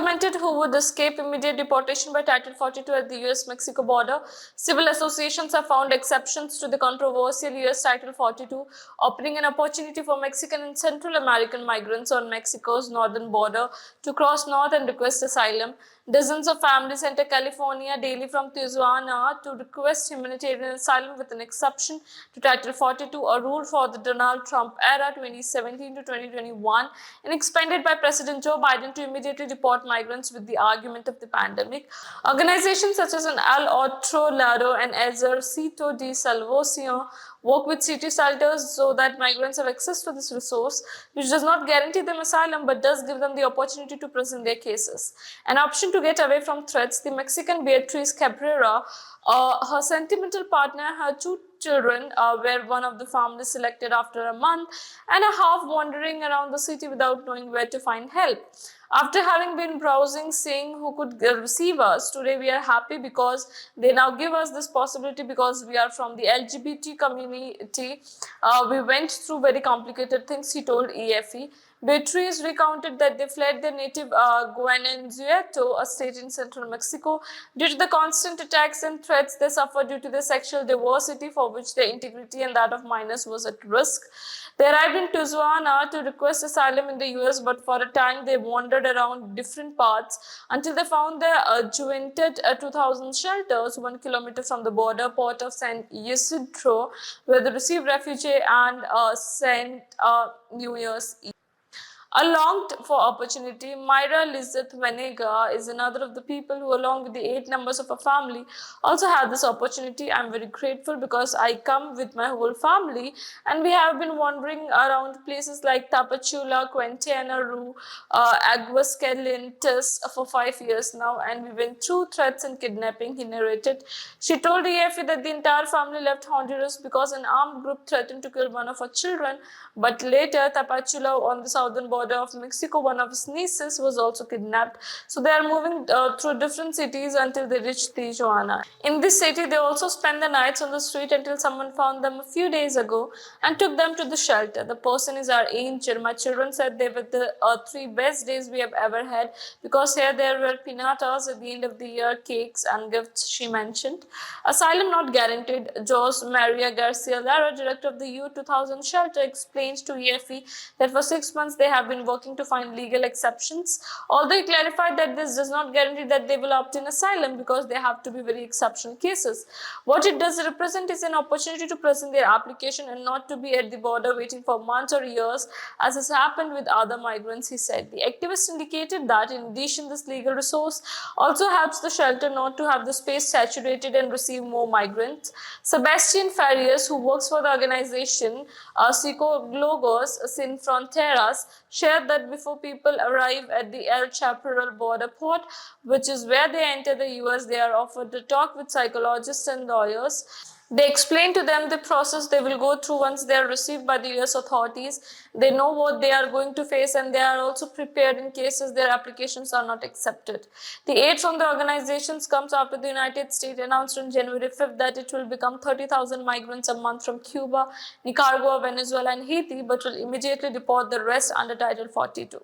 undocumented who would escape immediate deportation by Title 42 at the US-Mexico border. Civil associations have found exceptions to the controversial US Title 42, opening an opportunity for Mexican and Central American migrants on Mexico's northern border to cross north and request asylum. Dozens of families enter California daily from Tijuana to request humanitarian asylum with an exception to Title 42, a rule for the Donald Trump era 2017 to 2021, and expanded by President Joe Biden to immediately deport migrants with the argument of the pandemic. Organizations such as El Otro Lado and Ejercito de Salvación work with city shelters so that migrants have access to this resource, which does not guarantee them asylum but does give them the opportunity to present their cases. An option to get away from threats, the Mexican Beatriz Cabrera, her sentimental partner, her two children were one of the families selected after a month and a half wandering around the city without knowing where to find help. After having been browsing, seeing who could receive us, today we are happy because they now give us this possibility because we are from the LGBT community. We went through very complicated things, he told EFE. Beatriz recounted that they fled their native Guanajuato, a state in central Mexico, due to the constant attacks and threats they suffered due to their sexual diversity, for which their integrity and that of minors was at risk. They arrived in Tijuana to request asylum in the US, but for a time they wandered around different parts until they found the Juventud 2000 shelters 1 kilometer from the border port of San Isidro, where they received refugee and sent New Year's Eve. A longed for opportunity, Myra Lizeth Venega is another of the people who, along with the 8 members of her family, also had this opportunity. I'm very grateful because I come with my whole family and we have been wandering around places like Tapachula, Quintana Roo, Aguascalientes for 5 years now, and we went through threats and kidnapping, he narrated. She told EFE that the entire family left Honduras because an armed group threatened to kill one of her children, but later Tapachula on the southern border of Mexico, one of his nieces was also kidnapped. So they are moving through different cities until they reach Tijuana. In this city, they also spend the nights on the street until someone found them a few days ago and took them to the shelter. The person is our angel. My children said they were the 3 best days we have ever had because here there were pinatas at the end of the year, cakes and gifts, she mentioned. Asylum not guaranteed. Jose Maria Garcia Lara, director of the U2000 shelter, explained to EFE that for 6 months they have been working to find legal exceptions, although he clarified that this does not guarantee that they will obtain asylum because they have to be very exceptional cases. What it does represent is an opportunity to present their application and not to be at the border waiting for months or years, as has happened with other migrants, he said. The activist indicated that in addition, this legal resource also helps the shelter not to have the space saturated and receive more migrants. Sebastian Farias, who works for the organization Psicologos Sin Fronteras, shared that before people arrive at the El Chaparral border port, which is where they enter the US, they are offered to talk with psychologists and lawyers. They explain to them the process they will go through once they are received by the US authorities. They know what they are going to face and they are also prepared in cases their applications are not accepted. The aid from the organizations comes after the United States announced on January 5th that it will become 30,000 migrants a month from Cuba, Nicaragua, Venezuela and Haiti, but will immediately deport the rest under Title 42.